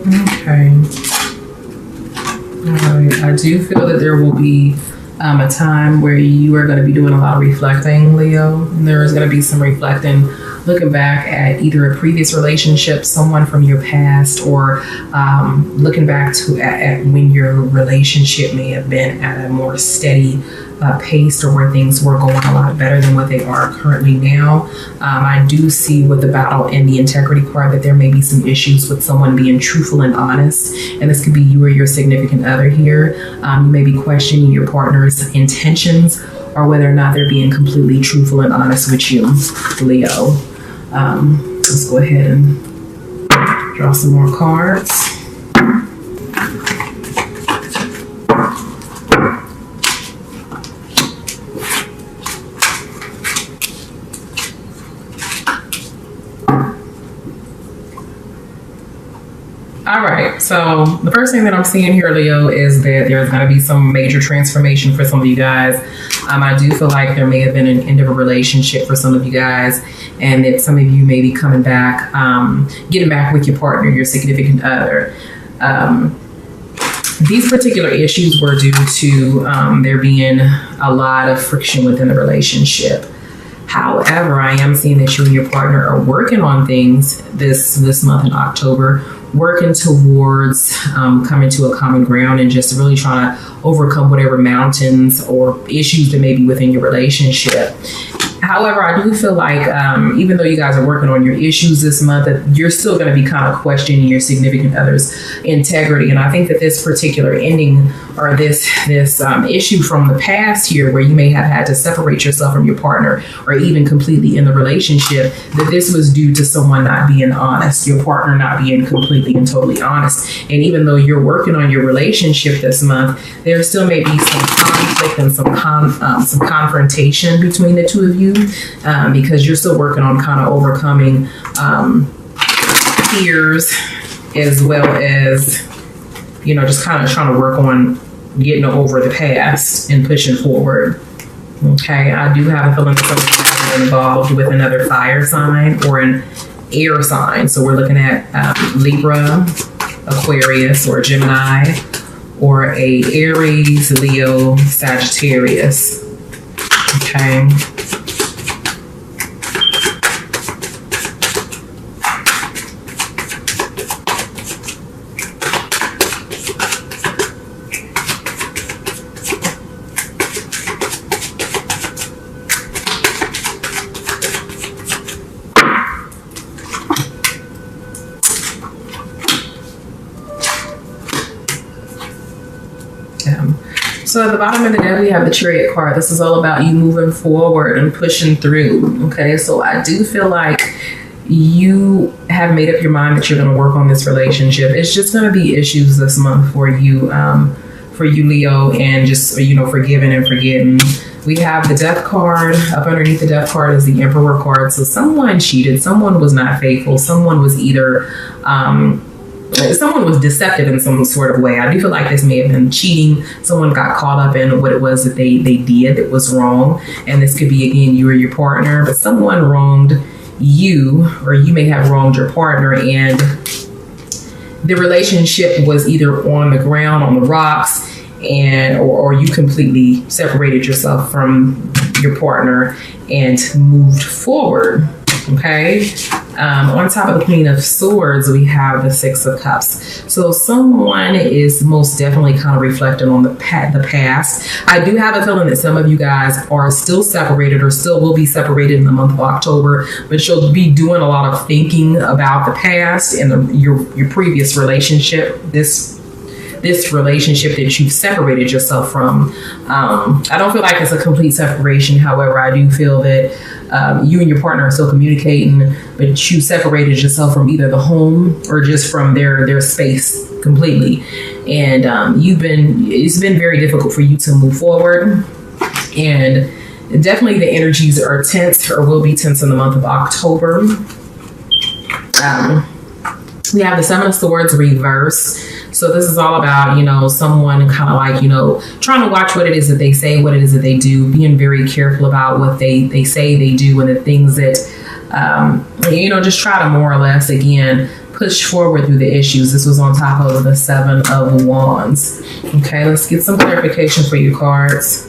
Okay. All right. I do feel that there will be a time where you are going to be doing a lot of reflecting, Leo. And there is going to be some reflecting, looking back at either a previous relationship, someone from your past, or looking back to at when your relationship may have been at a more steady pace, or where things were going a lot better than what they are currently now. I do see with the battle and the integrity card that there may be some issues with someone being truthful and honest, and this could be you or your significant other here. You may be questioning your partner's intentions, or whether or not they're being completely truthful and honest with you, Leo. Let's go ahead and draw some more cards. All right, so the first thing that I'm seeing here, Leo, is that there's going to be some major transformation for some of you guys. I do feel like there may have been an end of a relationship for some of you guys, and that some of you may be coming back, getting back with your partner, your significant other. These particular issues were due to there being a lot of friction within the relationship. However, I am seeing that you and your partner are working on things this month in October, working towards coming to a common ground and just really trying to overcome whatever mountains or issues that may be within your relationship. However, I do feel like even though you guys are working on your issues this month, that you're still going to be kind of questioning your significant other's integrity. And I think that this particular ending, or this issue from the past here, where you may have had to separate yourself from your partner, or even completely in the relationship, that this was due to someone not being honest, your partner not being completely and totally honest. And even though you're working on your relationship this month, there still may be some conflict and some confrontation between the two of you, because you're still working on kind of overcoming fears, as well as, you know, just kind of trying to work on getting over the past and pushing forward. Okay, I do have a feeling that some of you guys are involved with another fire sign or an air sign. So we're looking at Libra, Aquarius, or Gemini, or a Aries, Leo, Sagittarius. Okay. So at the bottom of the deck, we have the Chariot card. This is all about you moving forward and pushing through. Okay, so I do feel like you have made up your mind that you're going to work on this relationship. It's just going to be issues this month for you, Leo, and just, you know, forgiving and forgetting. We have the Death card. Up underneath the Death card is the Emperor card. So someone cheated. Someone was not faithful. Someone was either someone was deceptive in some sort of way. I do feel like this may have been cheating. Someone got caught up in what it was that they did that was wrong. And this could be, again, you or your partner, but someone wronged you, or you may have wronged your partner, and the relationship was either on the ground, on the rocks, and or you completely separated yourself from your partner and moved forward. Okay. On top of the Queen of Swords, we have the Six of Cups. So someone is most definitely kind of reflecting on the past. I do have a feeling that some of you guys are still separated, or still will be separated in the month of October, but you'll be doing a lot of thinking about the past and your previous relationship, this relationship that you've separated yourself from. I don't feel like it's a complete separation. However, I do feel that you and your partner are still communicating, but you separated yourself from either the home or just from their space completely. And it's been very difficult for you to move forward. And definitely the energies are tense, or will be tense, in the month of October. We have the Seven of Swords reverse. So this is all about, you know, someone kind of like, you know, trying to watch what it is that they say, what it is that they do, being very careful about what they say they do, and the things that, you know, just try to more or less, again, push forward through the issues. This was on top of the Seven of Wands. Okay, let's get some clarification for you cards.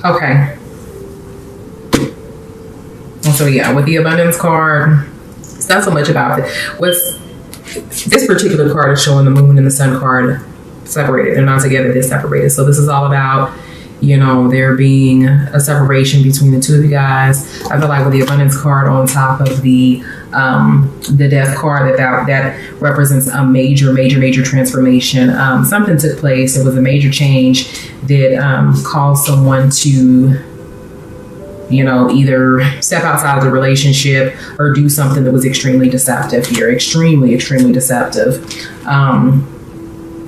Okay. So yeah, with the abundance card, it's not so much about it. What's this particular card is showing the moon and the sun card separated. They're not together, they're separated. So this is all about, you know, there being a separation between the two of you guys. I feel like with the abundance card on top of the death card, that represents a major transformation. Something took place. It was a major change that caused someone to, you know, either step outside of the relationship or do something that was extremely deceptive here. Extremely deceptive.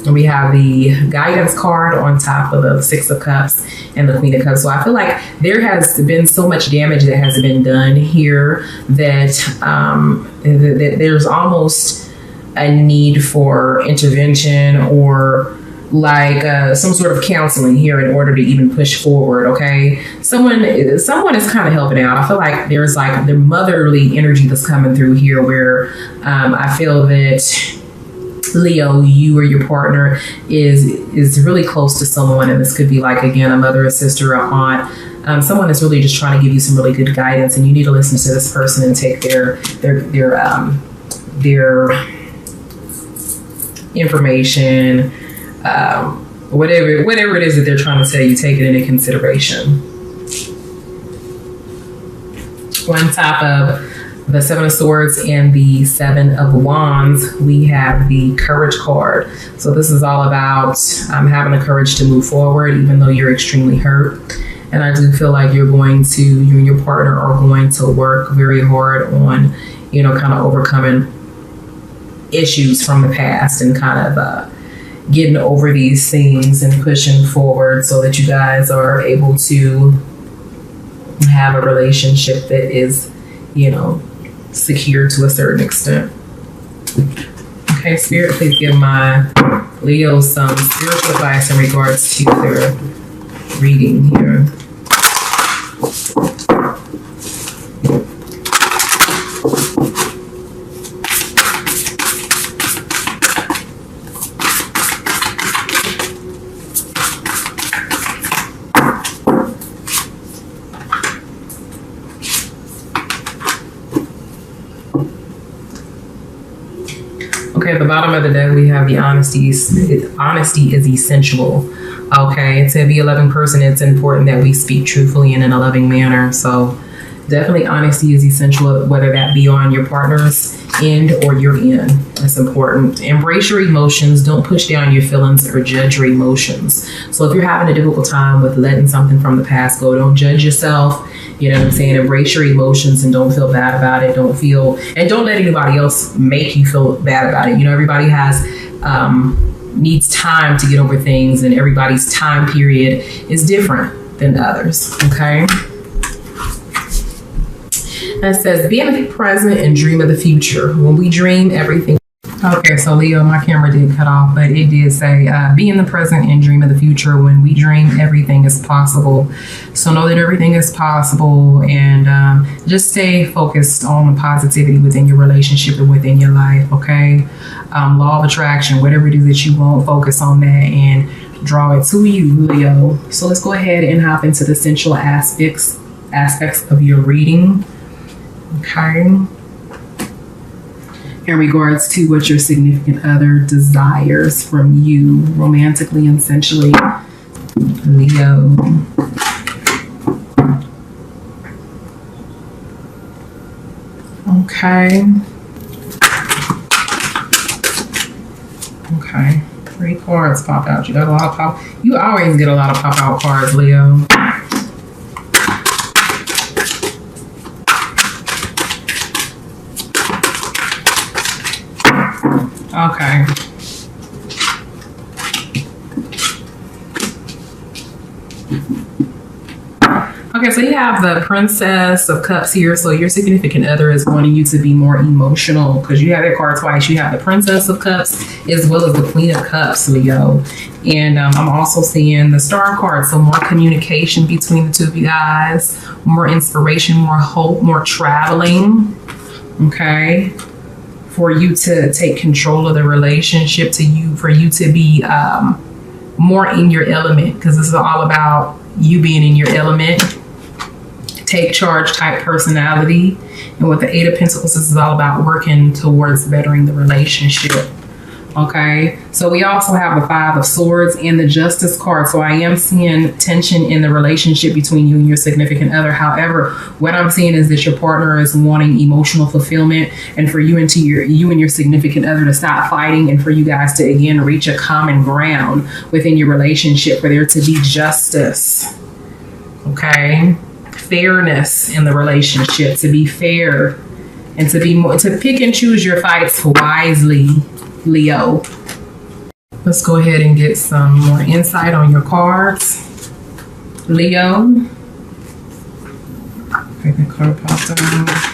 We have the guidance card on top of the Six of Cups and the Queen of Cups. So I feel like there has been so much damage that has been done here that, that there's almost a need for intervention or like some sort of counseling here in order to even push forward. Okay, someone is kind of helping out. I feel like there's like the motherly energy that's coming through here where I feel that Leo, you or your partner is really close to someone, and this could be like, again, a mother, a sister, a aunt, someone that's really just trying to give you some really good guidance, and you need to listen to this person and take their information, whatever it is that they're trying to tell you, take it into consideration. On top of the Seven of Swords and the Seven of Wands, we have the Courage card. So this is all about having the courage to move forward, even though you're extremely hurt. And I do feel like you and your partner are going to work very hard on, you know, kind of overcoming issues from the past and kind of getting over these things and pushing forward so that you guys are able to have a relationship that is, you know, secure to a certain extent. Okay, Spirit, please give my Leos some spiritual advice in regards to their reading here. Okay, at the bottom of the deck, we have the honesty. Honesty is essential. Okay, to be a loving person, it's important that we speak truthfully and in a loving manner. So definitely honesty is essential, whether that be on your partner's end or your end. That's important. Embrace your emotions. Don't push down your feelings or judge your emotions. So if you're having a difficult time with letting something from the past go, don't judge yourself. You know what I'm saying? Embrace your emotions and don't feel bad about it. Don't let anybody else make you feel bad about it. You know, everybody needs time to get over things, and everybody's time period is different than others. Okay. That says, be in the present and dream of the future. When we dream, everything. Okay, so Leo, my camera did cut off, but it did say, be in the present and dream of the future. When we dream, everything is possible. So know that everything is possible, and just stay focused on the positivity within your relationship and within your life, okay? Law of attraction, whatever it is that you want, focus on that and draw it to you, Leo. So let's go ahead and hop into the central aspects of your reading, okay? In regards to what your significant other desires from you, romantically and sensually, Leo. Okay. Okay. 3 cards pop out. You got a lot of pop. You always get a lot of pop out cards, Leo. Okay. Okay, so you have the Princess of Cups here. So your significant other is wanting you to be more emotional because you have that card twice. You have the Princess of Cups as well as the Queen of Cups, Leo. And I'm also seeing the Star card. So more communication between the two of you guys, more inspiration, more hope, more traveling. Okay. For you to take control of the relationship, for you to be more in your element, because this is all about you being in your element. Take charge type personality. And with the Eight of Pentacles, this is all about working towards bettering the relationship. Okay, so we also have the Five of Swords and the Justice card. So I am seeing tension in the relationship between you and your significant other. However, what I'm seeing is that your partner is wanting emotional fulfillment, and for you and your significant other to stop fighting, and for you guys to again reach a common ground within your relationship, for there to be justice. Okay, fairness in the relationship, to be fair, and to pick and choose your fights wisely. Leo. Let's go ahead and get some more insight on your cards. Leo. Okay, the card popped out.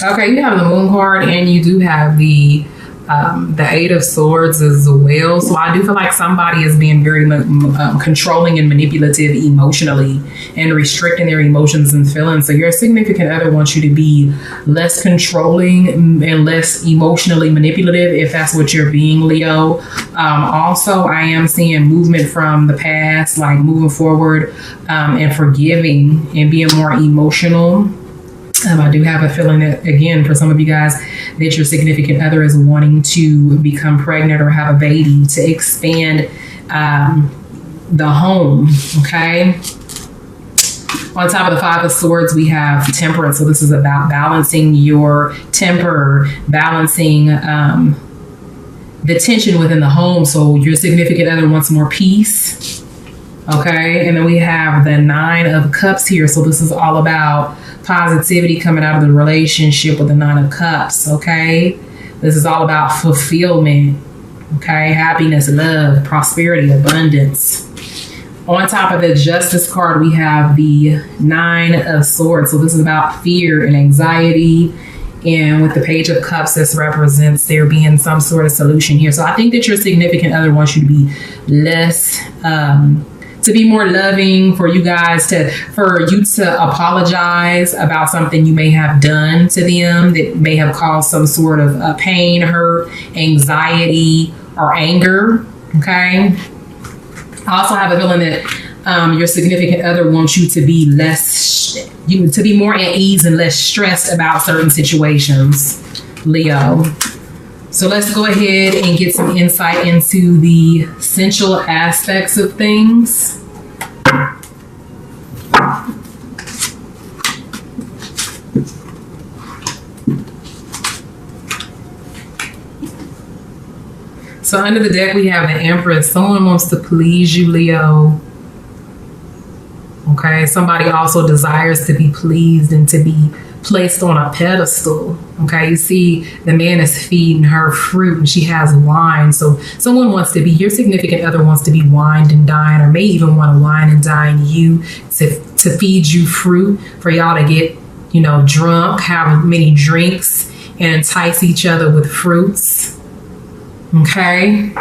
Okay, you have the Moon card and you do have the Eight of Swords as well. So I do feel like somebody is being very controlling and manipulative emotionally and restricting their emotions and feelings. So your significant other wants you to be less controlling and less emotionally manipulative if that's what you're being, Leo. Also, I am seeing movement from the past, like moving forward and forgiving and being more emotional. I do have a feeling that, again, for some of you guys, that your significant other is wanting to become pregnant or have a baby to expand the home, okay? On top of the Five of Swords, we have Temperance. So this is about balancing your temper, balancing the tension within the home. So your significant other wants more peace, okay? And then we have the Nine of Cups here. So this is all about positivity coming out of the relationship with the Nine of Cups, okay? This is all about fulfillment, okay? Happiness, love, prosperity, abundance. On top of the Justice card, we have the Nine of Swords. So this is about fear and anxiety. And with the Page of Cups, this represents there being some sort of solution here. So I think that your significant other wants you to be less to be more loving, for you to apologize about something you may have done to them that may have caused some sort of pain, hurt, anxiety, or anger. Okay. I also have a feeling that your significant other wants you to be to be more at ease and less stressed about certain situations, Leo. So let's go ahead and get some insight into the sensual aspects of things. So under the deck, we have the Empress. Someone wants to please you, Leo. Okay, somebody also desires to be pleased and to be placed on a pedestal. Okay, you see the man is feeding her fruit and she has wine. So someone wants to be, your significant other wants to be wined and dined, or may even want to wine and dine you to feed you fruit, for y'all to get, drunk, have many drinks, and entice each other with fruits. Okay.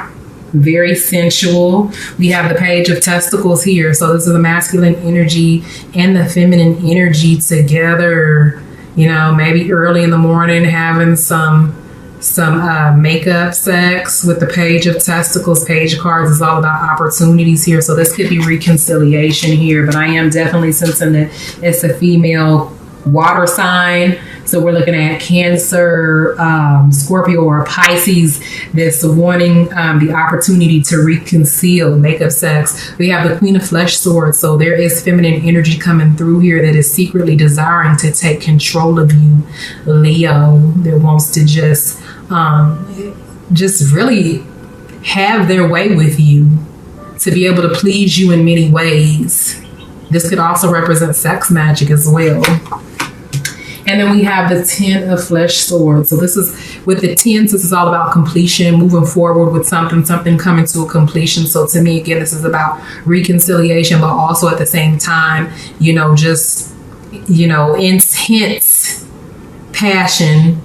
Very sensual. We have the Page of Testicles here. So this is the masculine energy and the feminine energy together. Maybe early in the morning having some makeup sex with the Page of Testicles. Page cards is all about opportunities here. So this could be reconciliation here, but I am definitely sensing that it's a female water sign. So we're looking at Cancer, Scorpio, or Pisces that's wanting the opportunity to reconcile, make up sex. We have the Queen of Flesh Swords. So there is feminine energy coming through here that is secretly desiring to take control of you, Leo, that wants to just really have their way with you, to be able to please you in many ways. This could also represent sex magic as well. And then we have the Ten of Flesh Swords. So this is, with the tens, this is all about completion, moving forward with something coming to a completion. So to me, again, this is about reconciliation, but also at the same time, intense passion.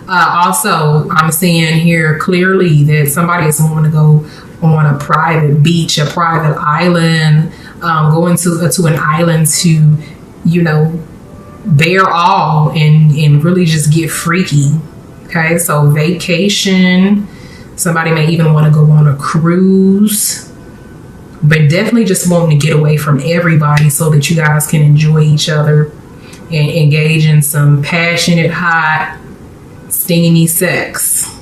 Also, I'm seeing here clearly that somebody is wanting to go on a private beach, a private island, going to an island to, bear all and really just get freaky. Okay, so vacation. Somebody may even want to go on a cruise, but definitely just wanting to get away from everybody so that you guys can enjoy each other and engage in some passionate, hot, steamy sex.